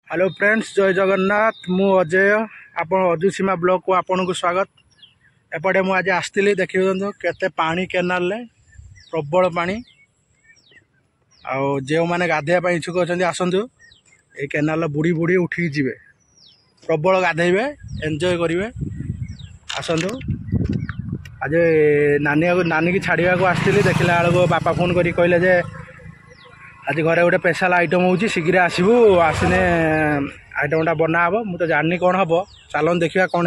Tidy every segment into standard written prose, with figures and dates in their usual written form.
Hello friends, जय जगन्नाथ। मु अजय, आपण अजुसीमा ब्लॉक को आपन को स्वागत। एपटे मु आज आसती देखिए केते पानी केनाल प्रबल पानी। जो मैंने गाधेया इच्छुक अच्छा आसतु ये केनाल बुड़ी बुड़ी उठिक जी प्रबल गाधेबे एंजॉय करेंगे। आसतु आज नानी की छाड़ा को आसती देखला बेलू बापा फोन करी कहले जे आज घरे गोटे स्पेशल आइटम हो शीघ्र आसबू आसने आइटमटा बना हे मुझे जानी कौन हम चलन देखा कौन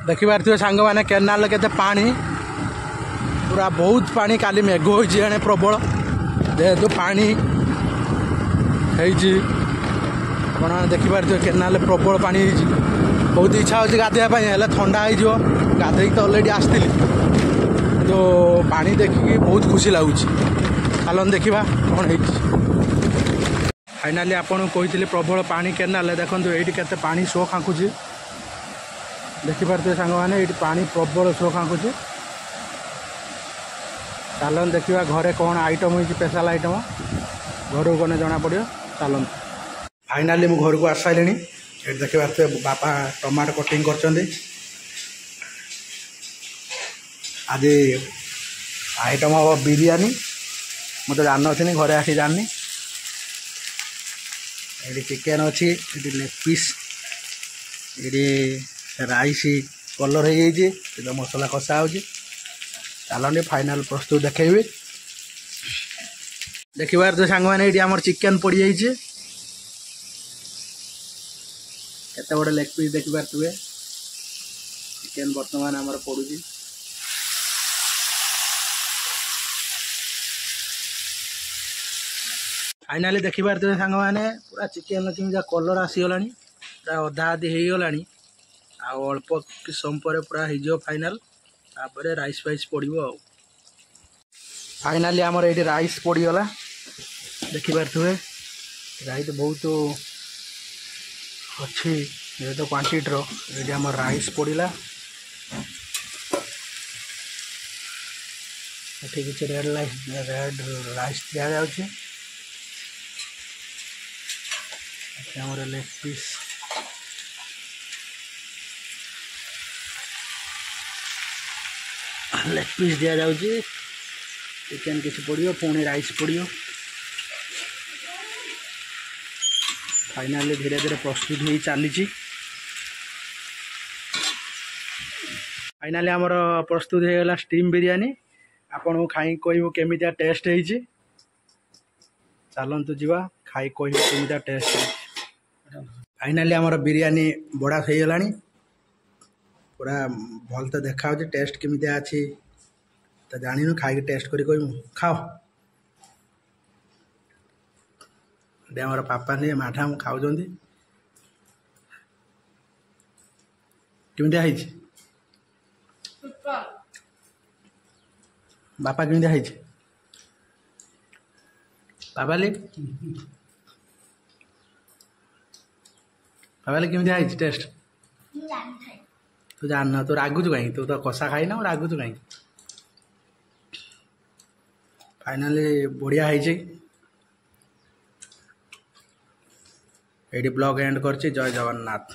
देखी पारे सांग मैंने केनाल के पानी पूरा बहुत पानी काली मेघ हो प्रबल जेहेतु पानी देखी पारे केनाल प्रबल पानी बहुत इच्छा हो गाधेवाई ठंडा हो गाधे तो अलरेडी आसती तो पानी देखिकी बहुत खुशी लगुच। चलन देखा कौन है फाइनाली आपन कही प्रबल पानी केनाल देखो ये केते पानी शो खाँकुची देखिपे सांग मैंने ये पानी प्रबल शो खाँकुची। चलन देखा घरे कौन आइटम हो स्पेशल आइटम घर को गने जना पड़ो। चलन फाइनाली मु घर को आस सारे ये देखिए बापा टमाटो कटिंग कर आज आइटम हम बिरयानी मुझे जान नी घरे आसी जानी ये चिकेन अच्छी ये लेग पीस ये राइस कलर हो मसला कषा हो। चलन फाइनाल प्रस्तुत देखेबी देखिबार तो सांग मैंने ये चिकेन पड़ जाइए केते बड़े लेग पीस देखिबार तुए चिकेन बर्तमान आमर पड़ुची। फाइनाली देखी पारे सांग मैंने पूरा चिकेन केमी कलर आसीगला पूरा अधा अधी हो गला अल्प समय पर पूरा हो फाइनाल तापर राइस फाइस पड़ो। फाइनाली आमर ये राइस पड़गला देखी पारे राइस बहुत अच्छी जेहेतु क्वांटिटर ये आम राइस पड़ा ये किसी रेड राइस दि जाऊँगी हमारे लेग पीस दि जाऊँगी चिकेन किसी पड़ो पुणी राइस पड़ो। फाइनाली धीरे धीरे प्रस्तुत हो चली फाइनाली आमर प्रस्तुत हो गला स्टीम बिरयानी आपन को खाई कहूँ केमिया टेस्ट हो। चलतु जा खाई कहूँ केमिया टेस्ट हो। फाइनाली आमर बिरयानी बड़ा हो गला पूरा भल तो देखा टेस्ट केमी अच्छी तो जान खाई टेस्ट कर कहूँ खाओ आमर पापा नहीं मैडम खाऊ केमी बापा केमी बाबाली बाबाली केमी टेस्ट तू जान तू रागुचु कहीं तू तो कषा खाई ना रागुचु कहीं। फाइनाली बढ़िया है ये ब्लॉग एंड कर जय जगन्नाथ।